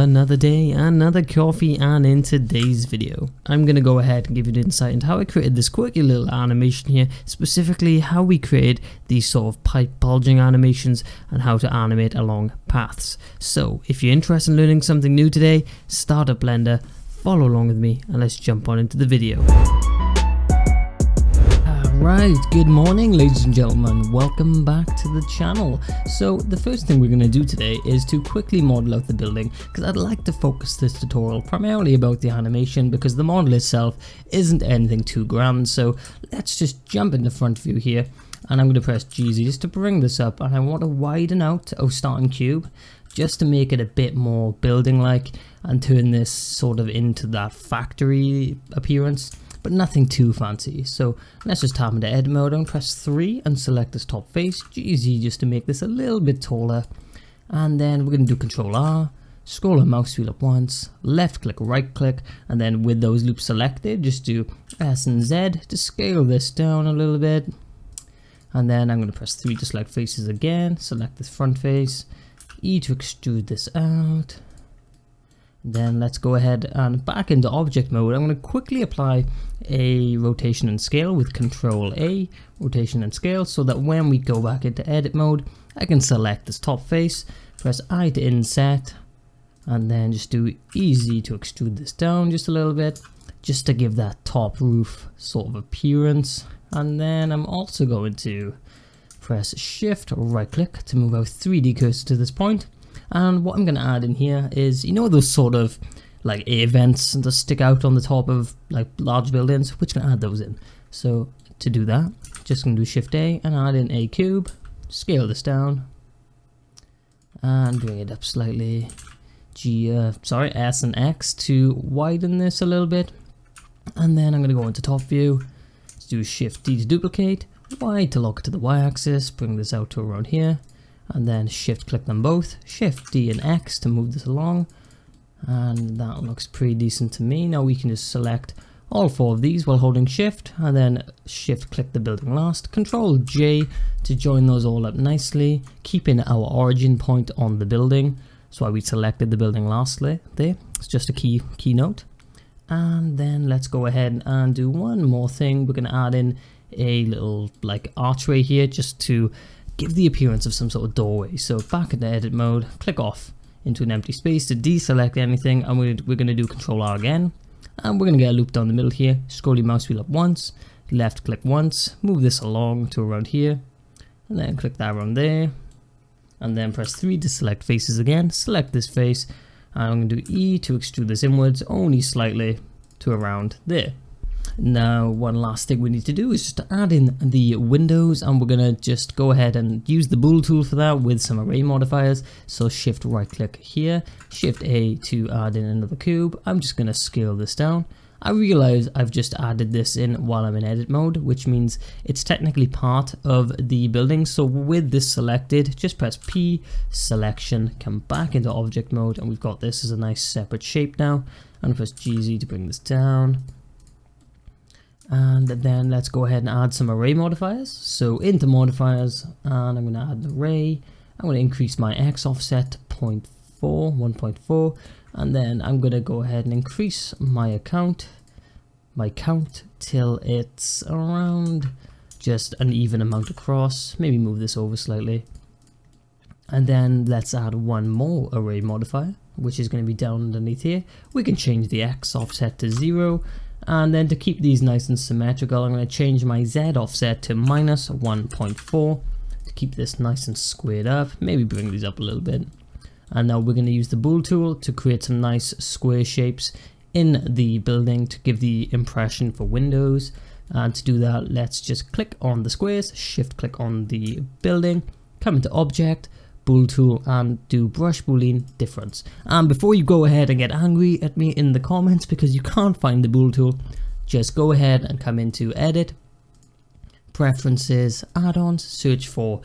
Another day, another coffee, and in today's video I'm gonna go ahead and give you an insight into how I created this quirky little animation here, specifically how we create these sort of pipe bulging animations and how to animate along paths. So if you're interested in learning something new today, start up Blender, follow along with me, and let's jump on into the video. Right, good morning ladies and gentlemen, welcome back to the channel. So the first thing we're going to do today is to quickly model out the building, because I'd like to focus this tutorial primarily about the animation because the model itself isn't anything too grand. So let's just jump into front view here, and I'm going to press GZ just to bring this up, and I want to widen out our starting cube just to make it a bit more building like and turn this sort of into that factory appearance, but nothing too fancy. So let's just tap into edit mode and press 3 and select this top face, GZ, just to make this a little bit taller. And then we're going to do Control R, scroll our mouse wheel up once, left click, right click, and then with those loops selected, just do S and Z to scale this down a little bit. And then I'm going to press 3 to select faces again, select this front face, E to extrude this out. Then let's go ahead and back into object mode. I'm going to quickly apply a rotation and scale with Control A, rotation and scale, so that when we go back into edit mode, I can select this top face, press I to inset, and then just do easy to extrude this down just a little bit, just to give that top roof sort of appearance. And then I'm also going to press Shift right click to move our 3D cursor to this point. And what I'm going to add in here is, you know, those sort of like A vents that stick out on the top of like large buildings, we're just going to add those in. So to do that, just going to do Shift A and add in a cube, scale this down and bring it up slightly, S and X to widen this a little bit. And then I'm going to go into top view, let's do Shift D to duplicate, Y to lock it to the Y axis, bring this out to around here. And then shift click them both, shift D and X to move this along, and that looks pretty decent to me. Now we can just select all 4 of these while holding shift, and then shift click the building last, Control J to join those all up nicely, keeping our origin point on the building. That's why we selected the building lastly there. It's just a key note. And then let's go ahead and do one more thing. We're going to add in a little like archway here just to give the appearance of some sort of doorway. So back into edit mode, click off into an empty space to deselect anything, and we're going to do Control R again, and we're going to get a loop down the middle here. Scroll your mouse wheel up once, left click once, move this along to around here, and then click that around there, and then press 3 to select faces again, select this face, and I'm going to do E to extrude this inwards only slightly to around there. Now one last thing we need to do is just to add in the windows, and we're going to just go ahead and use the bool tool for that with some array modifiers. So shift right click here, shift A to add in another cube. I'm just going to scale this down. I realize I've just added this in while I'm in edit mode, which means it's technically part of the building. So with this selected, just press P, selection, come back into object mode, and we've got this as a nice separate shape now. And press GZ to bring this down. And then let's go ahead and add some array modifiers. So into modifiers, and I'm going to add an array. I'm going to increase my X offset to 1.4, and then I'm going to go ahead and increase my count till it's around just an even amount across. Maybe move this over slightly. And then let's add one more array modifier, which is going to be down underneath here. We can change the X offset to 0. And then to keep these nice and symmetrical, I'm going to change my Z offset to -1.4 to keep this nice and squared up. Maybe bring these up a little bit. And now we're going to use the bool tool to create some nice square shapes in the building to give the impression for windows. And to do that, let's just click on the squares, shift click on the building, come into object, bool tool, and do brush boolean difference. And before you go ahead and get angry at me in the comments because you can't find the bool tool, just go ahead and come into edit, preferences, add-ons, search for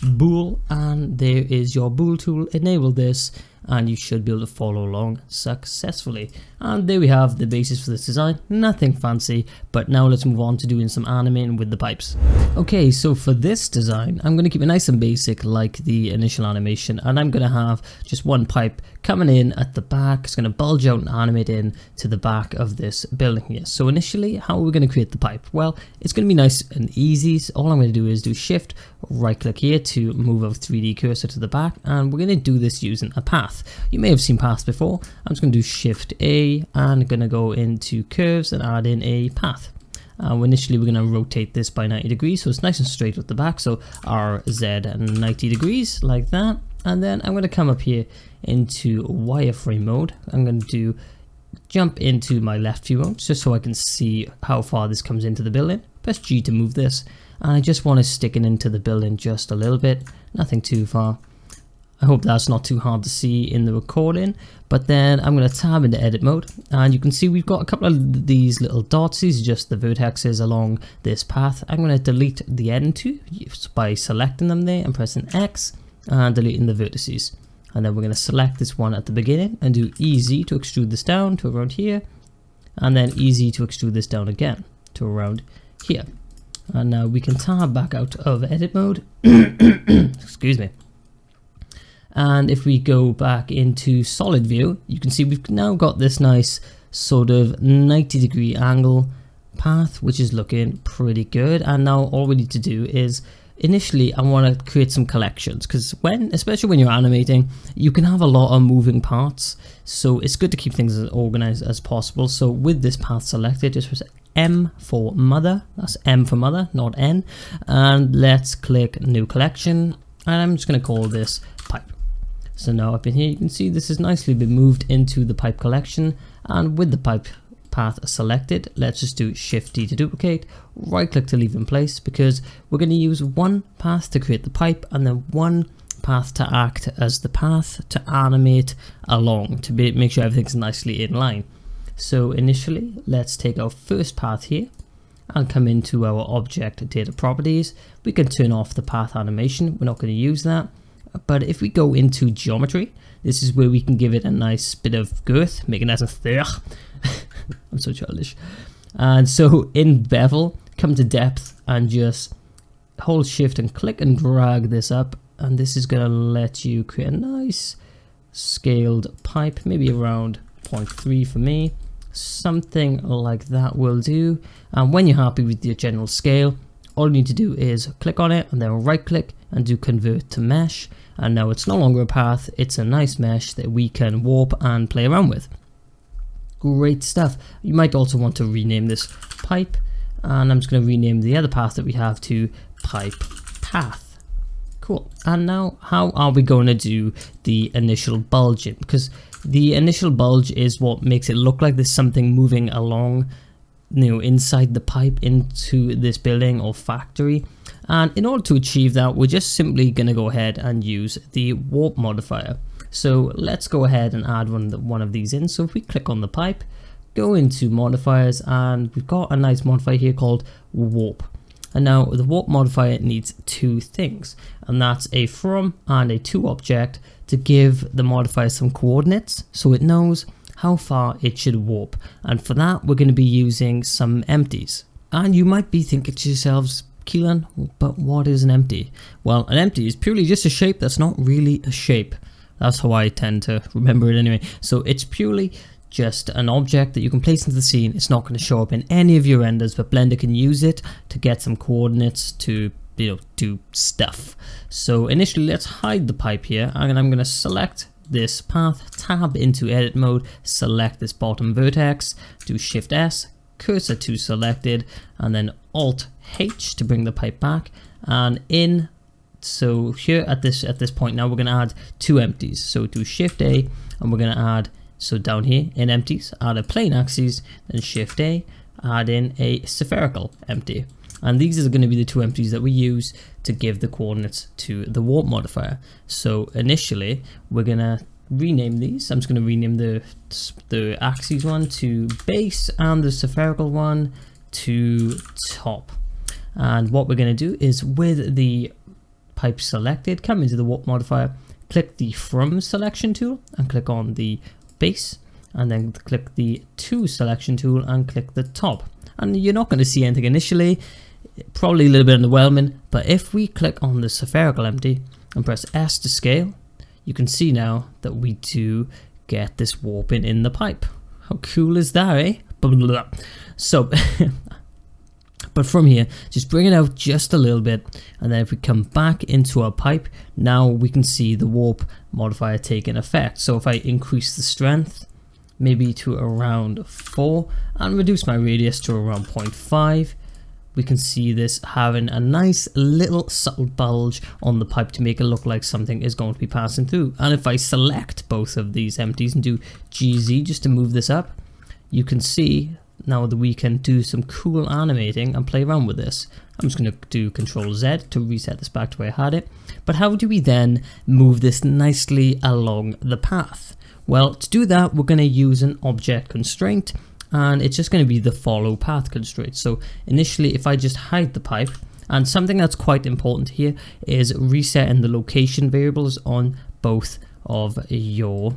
bool, and there is your bool tool. Enable this, and you should be able to follow along successfully. And there we have the basis for this design. Nothing fancy, but now let's move on to doing some animating with the pipes. Okay, so for this design, I'm going to keep it nice and basic like the initial animation, and I'm going to have just one pipe coming in at the back. It's going to bulge out and animate in to the back of this building here. So initially, how are we going to create the pipe? Well, it's going to be nice and easy. So all I'm going to do is do shift, right click here to move our 3D cursor to the back, and we're going to do this using a path. You may have seen paths before. I'm just going to do shift A and going to go into curves and add in a path. Initially we're going to rotate this by 90 degrees so it's nice and straight at the back, so RZ 90 degrees like that. And then I'm going to come up here into wireframe mode. I'm going to jump into my left view mode just so I can see how far this comes into the building. Press G to move this, and I just want to stick it into the building just a little bit, nothing too far. I hope that's not too hard to see in the recording. But then I'm going to tab into edit mode, and you can see we've got a couple of these little dots. These are just the vertexes along this path. I'm going to delete the end two by selecting them there and pressing X and deleting the vertices. And then we're going to select this one at the beginning and do easy to extrude this down to around here, and then easy to extrude this down again to around here. And now we can tab back out of edit mode. Excuse me. And if we go back into solid view, you can see we've now got this nice sort of 90-degree angle path, which is looking pretty good. And now all we need to do is, initially I want to create some collections, because especially when you're animating, you can have a lot of moving parts, so it's good to keep things as organized as possible. So with this path selected, just press M for mother, that's M for mother, not N, and let's click new collection, and I'm just going to call this pipe. So now up in here you can see this has nicely been moved into the pipe collection, and with the pipe path selected, let's just do Shift D to duplicate, right click to leave in place, because we're going to use one path to create the pipe and then one path to act as the path to animate along to make sure everything's nicely in line. So initially let's take our first path here and come into our object data properties. We can turn off the path animation, we're not going to use that. But if we go into geometry, this is where we can give it a nice bit of girth, make it nice and thick. I'm so childish. And so in bevel, come to depth and just hold shift and click and drag this up, and this is going to let you create a nice scaled pipe, maybe around 0.3 for me, something like that will do. And when you're happy with your general scale, all you need to do is click on it and then right click and do convert to mesh, and now it's no longer a path, it's a nice mesh that we can warp and play around with. Great stuff. You might also want to rename this pipe, and I'm just going to rename the other path that we have to pipe path. Cool. And now how are we going to do the initial bulging? Because the initial bulge is what makes it look like there's something moving along, inside the pipe into this building or factory. And in order to achieve that, we're just simply going to go ahead and use the warp modifier. So let's go ahead and add one of these in. So if we click on the pipe, go into modifiers, and we've got a nice modifier here called warp. And now the warp modifier needs two things, and that's a from and a to object to give the modifier some coordinates so it knows how far it should warp. And for that, we're going to be using some empties. And you might be thinking to yourselves, Keelan, but what is an empty? Well, an empty is purely just a shape that's not really a shape. That's how I tend to remember it anyway. So it's purely just an object that you can place into the scene. It's not going to show up in any of your renders, but Blender can use it to get some coordinates to do stuff. So initially let's hide the pipe here, and I'm going to select this path, tab into edit mode, select this bottom vertex, do Shift S, cursor to selected, and then Alt H to bring the pipe back. And in, so here at this point now we're going to add two empties. So do Shift A, and we're going to add, so down here in empties, add a plane axis, then Shift A, add in a spherical empty. And these are going to be the two empties that we use to give the coordinates to the warp modifier. So initially we're going to rename these. I'm just going to rename the axis one to base and the spherical one to top. And what we're going to do is, with the pipe selected, come into the warp modifier, click the From selection tool and click on the base, and then click the To selection tool and click the top. And you're not going to see anything initially, probably a little bit underwhelming, but if we click on the spherical empty and press S to scale, you can see now that we do get this warping in the pipe. How cool is that, eh? Blah, blah, blah. So but from here, just bring it out just a little bit, and then if we come back into our pipe, now we can see the warp modifier taking effect. So if I increase the strength maybe to around 4 and reduce my radius to around 0.5, we can see this having a nice little subtle bulge on the pipe to make it look like something is going to be passing through. And if I select both of these empties and do GZ just to move this up, you can see now that we can do some cool animating and play around with this. I'm just going to do Control Z to reset this back to where I had it. But how do we then move this nicely along the path? Well, to do that, we're going to use an object constraint, and it's just going to be the follow path constraint. So initially, if I just hide the pipe, and something that's quite important here is resetting the location variables on both of your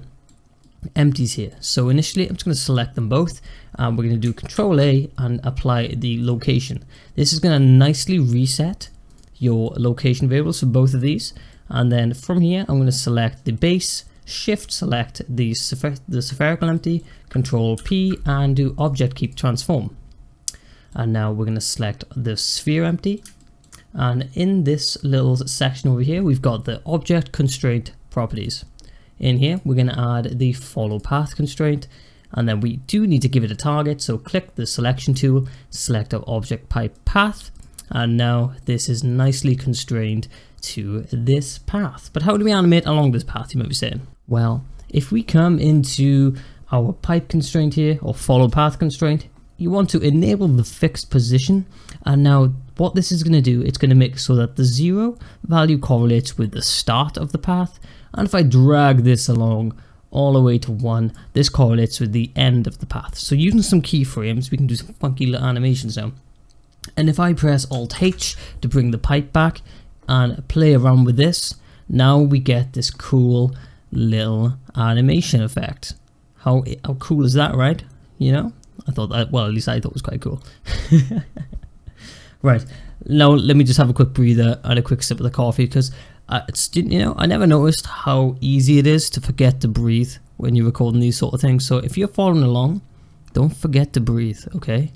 empties here. So initially I'm just going to select them both, and we're going to do Control A and apply the location. This is going to nicely reset your location variables for both of these, and then from here I'm going to select the base, shift select the spherical empty, Control P, and do object keep transform. And now we're going to select the sphere empty, and in this little section over here we've got the object constraint properties. In here we're going to add the follow path constraint, and then we do need to give it a target, so click the selection tool, select our object pipe path, and now this is nicely constrained to this path. But how do we animate along this path, you might be saying? Well, if we come into our pipe constraint here, or follow path constraint, you want to enable the fixed position, and now what this is going to do, it's going to make so that the 0 value correlates with the start of the path, and if I drag this along all the way to 1, this correlates with the end of the path. So using some keyframes, we can do some funky little animations now. And if I press Alt H to bring the pipe back and play around with this, now we get this cool little animation effect. How cool is that, right? You know, I thought that, well, at least I thought it was quite cool. Right, now let me just have a quick breather and a quick sip of the coffee, because I never noticed how easy it is to forget to breathe when you're recording these sort of things. So if you're following along, don't forget to breathe, okay?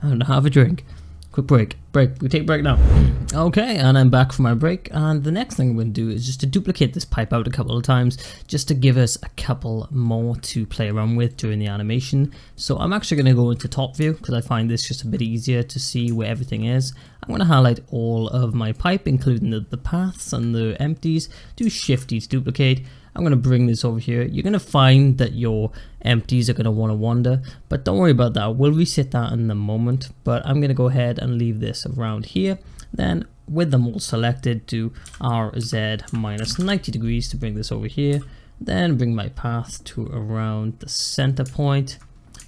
And have a drink. Quick break. We take a break now. Okay, and I'm back from my break, and the next thing I'm going to do is just to duplicate this pipe out a couple of times, just to give us a couple more to play around with during the animation. So I'm actually going to go into top view, because I find this just a bit easier to see where everything is. I'm going to highlight all of my pipe, including the paths and the empties, do Shift D to duplicate. I'm going to bring this over here. You're going to find that your empties are going to want to wander, but don't worry about that. We'll reset that in a moment, but I'm going to go ahead and leave this around here. Then with them all selected, do RZ minus 90 degrees to bring this over here. Then bring my path to around the center point.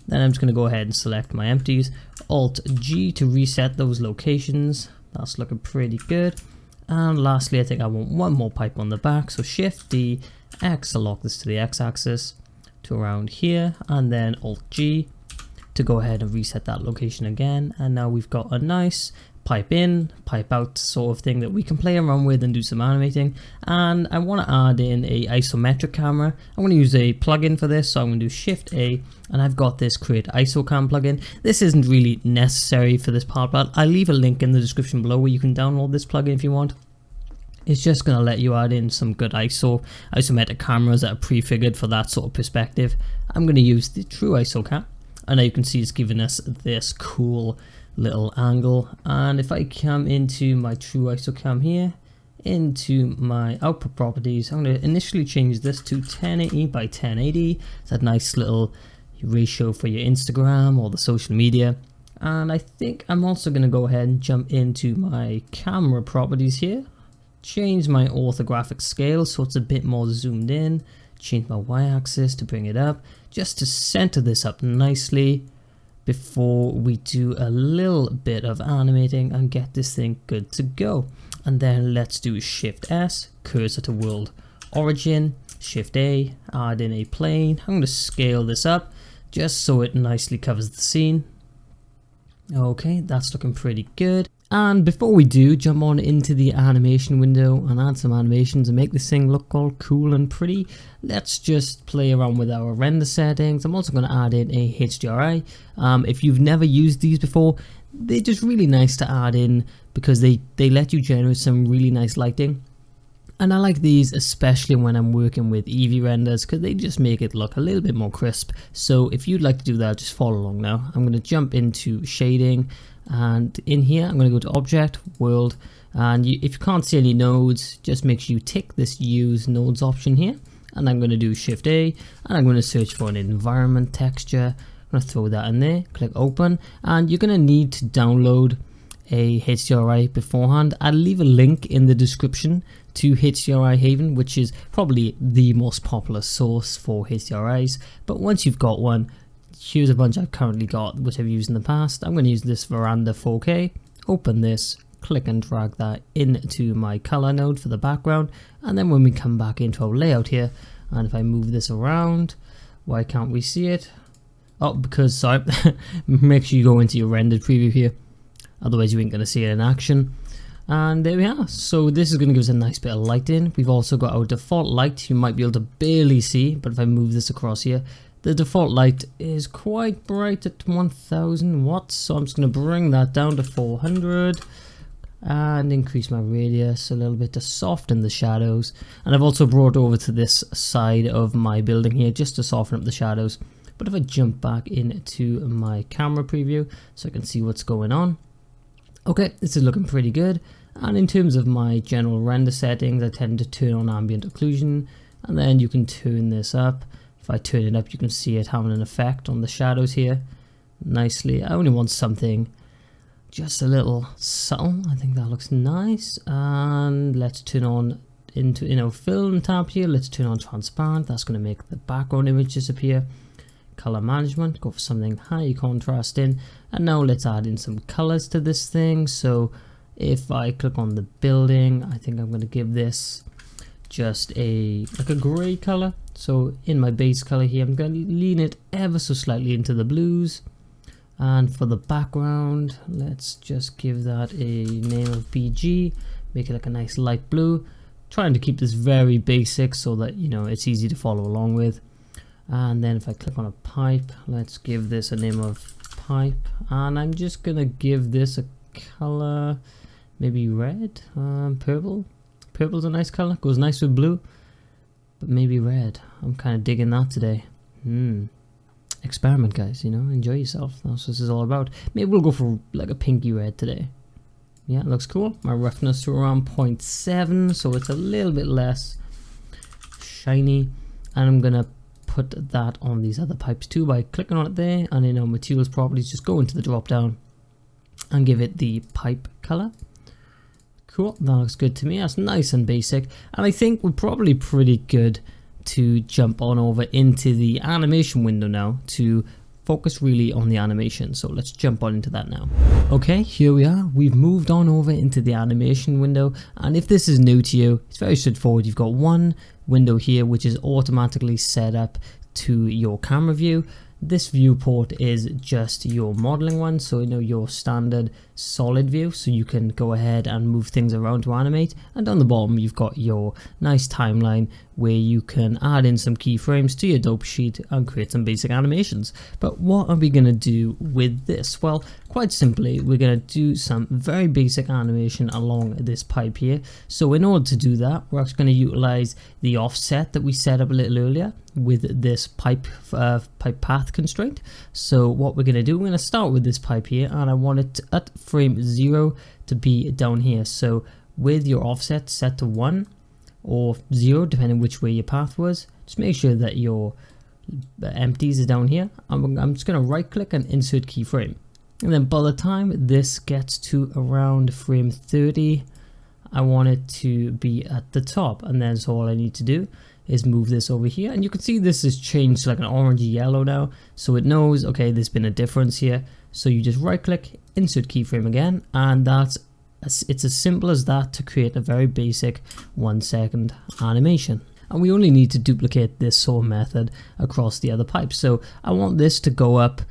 Then I'm just going to go ahead and select my empties. Alt G to reset those locations. That's looking pretty good. And lastly, I think I want one more pipe on the back, so Shift D, X to lock this to the X axis to around here, and then Alt G to go ahead and reset that location again. And now we've got a nice pipe in, pipe out sort of thing that we can play around with and do some animating. And I want to add in a isometric camera. I'm going to use a plugin for this, so I'm going to do Shift A, and I've got this Create IsoCam plugin. This isn't really necessary for this part, but I'll leave a link in the description below where you can download this plugin if you want. It's just going to let you add in some good isometric cameras that are prefigured for that sort of perspective. I'm going to use the True IsoCam, and now you can see it's giving us this cool little angle. And if I come into my True IsoCam here, into my output properties, I'm going to initially change this to 1080 by 1080. It's a nice little ratio for your Instagram or the social media. And I think I'm also going to go ahead and jump into my camera properties here, change my orthographic scale so it's a bit more zoomed in, change my y-axis to bring it up, just to center this up nicely before we do a little bit of animating and get this thing good to go. And then let's do Shift S, cursor to world origin, Shift A, add in a plane. I'm going to scale this up just so it nicely covers the scene. Okay, that's looking pretty good. And before we do jump on into the animation window and add some animations and make this thing look all cool and pretty, let's just play around with our render settings. I'm also going to add in a HDRI. If you've never used these before, they're just really nice to add in because they let you generate some really nice lighting. And I like these especially when I'm working with Eevee renders because they just make it look a little bit more crisp. So if you'd like to do that, just follow along now. I'm going to jump into shading, and in here I'm going to go to Object, World, and if you can't see any nodes, just make sure you tick this Use Nodes option here. And I'm going to do Shift A, and I'm going to search for an environment texture. I'm going to throw that in there, click Open, and you're going to need to download a HDRI beforehand. I'll leave a link in the description to HDRI Haven, which is probably the most popular source for HDRIs. But once you've got one, here's a bunch I've currently got which I've used in the past. I'm going to use this Veranda 4K, open this, click and drag that into my color node for the background, and then when we come back into our layout here, and if I move this around, why can't we see it? Oh, because, sorry, make sure you go into your rendered preview here, otherwise you ain't going to see it in action. And there we are. So this is going to give us a nice bit of light in. We've also got our default light. You might be able to barely see, but if I move this across here, the default light is quite bright at 1000 watts. So I'm just going to bring that down to 400 and increase my radius a little bit to soften the shadows. And I've also brought over to this side of my building here just to soften up the shadows. But if I jump back into my camera preview so I can see what's going on. Okay, this is looking pretty good. And in terms of my general render settings, I tend to turn on ambient occlusion, and then you can turn this up. If I turn it up, you can see it having an effect on the shadows here nicely. I only want something just a little subtle. I think that looks nice. And let's turn on into film tab here. Let's turn on transparent. That's going to make the background image disappear. Color management, go for something high contrast in, and now let's add in some colors to this thing. So if I click on the building, I think I'm going to give this just like a gray color. So in my base color here, I'm going to lean it ever so slightly into the blues. And for the background, let's just give that a name of BG, make it like a nice light blue, trying to keep this very basic so that it's easy to follow along with. And then if I click on a pipe, let's give this a name of pipe, and I'm just gonna give this a color, maybe red, purple. Purple's a nice color, goes nice with blue, but maybe red. I'm kind of digging that today. Experiment, guys, enjoy yourself. That's what this is all about. Maybe we'll go for like a pinky red today. Yeah, it looks cool. My roughness to around 0.7, so it's a little bit less shiny, and I'm gonna put that on these other pipes too by clicking on it there, and in our materials properties, just go into the drop down and give it the pipe color. Cool, that looks good to me. That's nice and basic, and I think we're probably pretty good to jump on over into the animation window now to focus really on the animation. So let's jump on into that now. Okay, here we are. We've moved on over into the animation window, and if this is new to you, it's very straightforward. You've got one window here which is automatically set up to your camera view. This viewport is just your modeling one, so your standard solid view, so you can go ahead and move things around to animate. And down the bottom you've got your nice timeline where you can add in some keyframes to your dope sheet and create some basic animations. But what are we going to do with this? Well, quite simply, we're going to do some very basic animation along this pipe here. So in order to do that, we're actually going to utilize the offset that we set up a little earlier with this pipe path constraint. So what we're going to do, we're going to start with this pipe here, and I want it at frame 0 to be down here. So with your offset set to 1 or 0, depending which way your path was, just make sure that your empties are down here. I'm just going to right click and insert keyframe, and then by the time this gets to around frame 30, I want it to be at the top, and then so all I need to do is move this over here, and you can see this has changed to like an orangey yellow now, so it knows, okay, there's been a difference here. So you just right click, insert keyframe again, and it's as simple as that to create a very basic 1 second animation. and we only need to duplicate this sort of method across the other pipes. So I want this to go up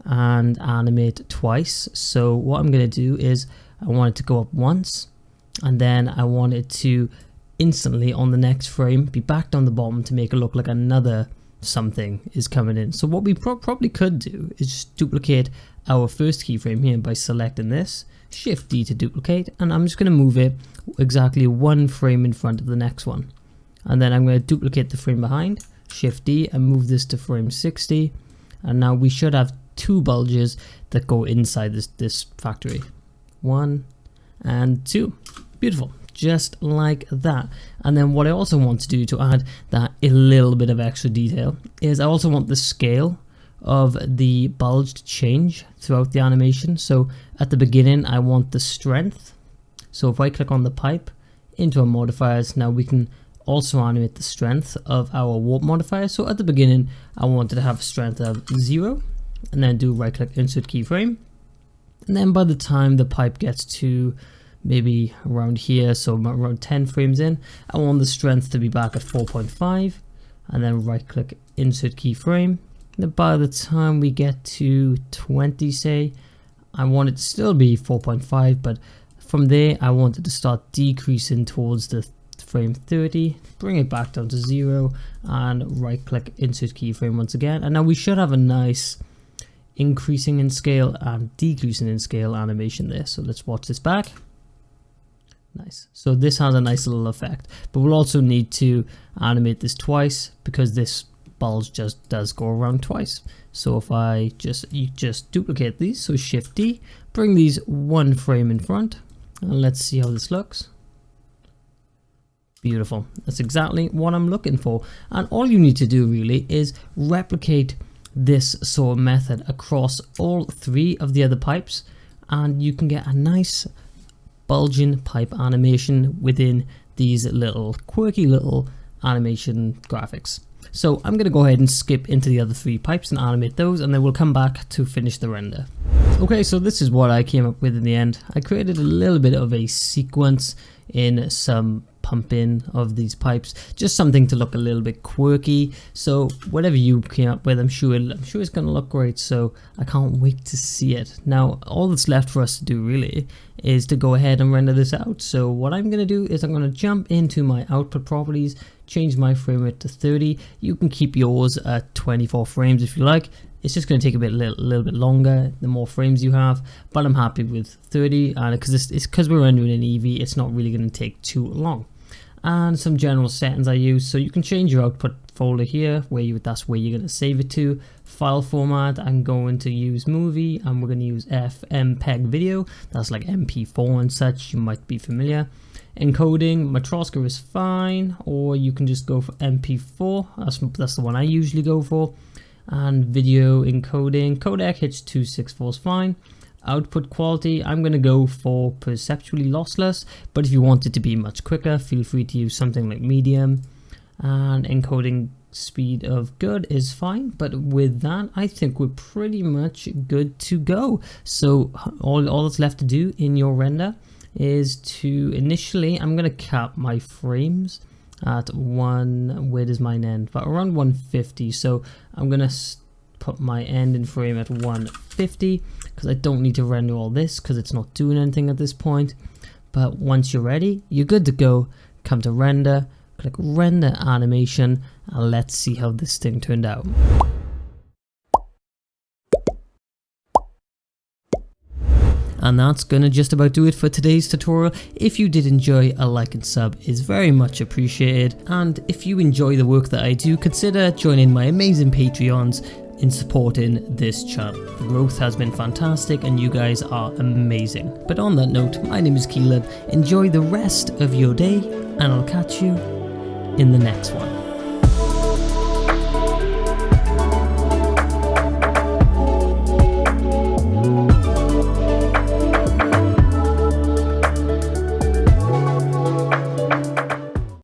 and animate twice. So what I'm going to do is I want it to go up once, and then I want it to instantly on the next frame be back down the bottom to make it look like another something is coming in. So what we probably could do is just duplicate our first keyframe here by selecting this, Shift D to duplicate, and I'm just going to move it exactly one frame in front of the next one. And then I'm going to duplicate the frame behind, Shift D, and move this to frame 60. And now we should have two bulges that go inside this factory. 1 and 2. Beautiful. Just like that. And then what I also want to do to add that a little bit of extra detail is I also want the scale of the bulge to change throughout the animation. So at the beginning I want the strength. So if I click on the pipe into our modifiers, now we can also animate the strength of our warp modifier. So at the beginning I wanted to have strength of 0, and then do right click, insert keyframe, and then by the time the pipe gets to maybe around here, so around 10 frames in, I want the strength to be back at 4.5, and then right click, insert keyframe. Then by the time we get to 20, say, I want it to still be 4.5, but from there I want it to start decreasing towards the frame 30, bring it back down to 0, and right click, insert keyframe once again. And now we should have a nice increasing in scale and decreasing in scale animation there. So let's watch this back. Nice. So this has a nice little effect, but we'll also need to animate this twice because this bulge just does go around twice. So if I just duplicate these, so Shift D, bring these one frame in front, and let's see how this looks. Beautiful. That's exactly what I'm looking for. And all you need to do really is replicate this sort of method across all 3 of the other pipes, and you can get a nice bulging pipe animation within these little quirky little animation graphics. So I'm going to go ahead and skip into the other 3 pipes and animate those, and then we'll come back to finish the render. Okay, so this is what I came up with in the end. I created a little bit of a sequence in some pumping of these pipes, just something to look a little bit quirky. So whatever you came up with, I'm sure it's going to look great, so I can't wait to see it. Now all that's left for us to do really is to go ahead and render this out. So what I'm going to do is I'm going to jump into my output properties, change my frame rate to 30. You can keep yours at 24 frames if you like. It's just going to take a little bit longer the more frames you have, but I'm happy with 30, and because we're rendering an Eevee, it's not really going to take too long. And some general settings I use, so you can change your output folder here that's where you're going to save it to. File format, I'm going to use movie, and we're going to use FMPEG video. That's like MP4 and such, you might be familiar. Encoding, Matroska is fine, or you can just go for MP4. That's the one I usually go for. And video encoding, codec H.264 is fine. Output quality, I'm going to go for perceptually lossless, but if you want it to be much quicker, feel free to use something like medium. And encoding speed of good is fine, but with that I think we're pretty much good to go. So all that's left to do in your render is to initially, I'm going to cap my frames at where does mine end? But around 150. So I'm going to put my end in frame at 150 because I don't need to render all this because it's not doing anything at this point. But once you're ready, you're good to go. Come to render, click render animation, and let's see how this thing turned out. And that's gonna just about do it for today's tutorial. If you did enjoy, a like and sub is very much appreciated. And if you enjoy the work that I do, consider joining my amazing Patreons in supporting this channel. The growth has been fantastic and you guys are amazing. But on that note, my name is Keelan. Enjoy the rest of your day and I'll catch you in the next one.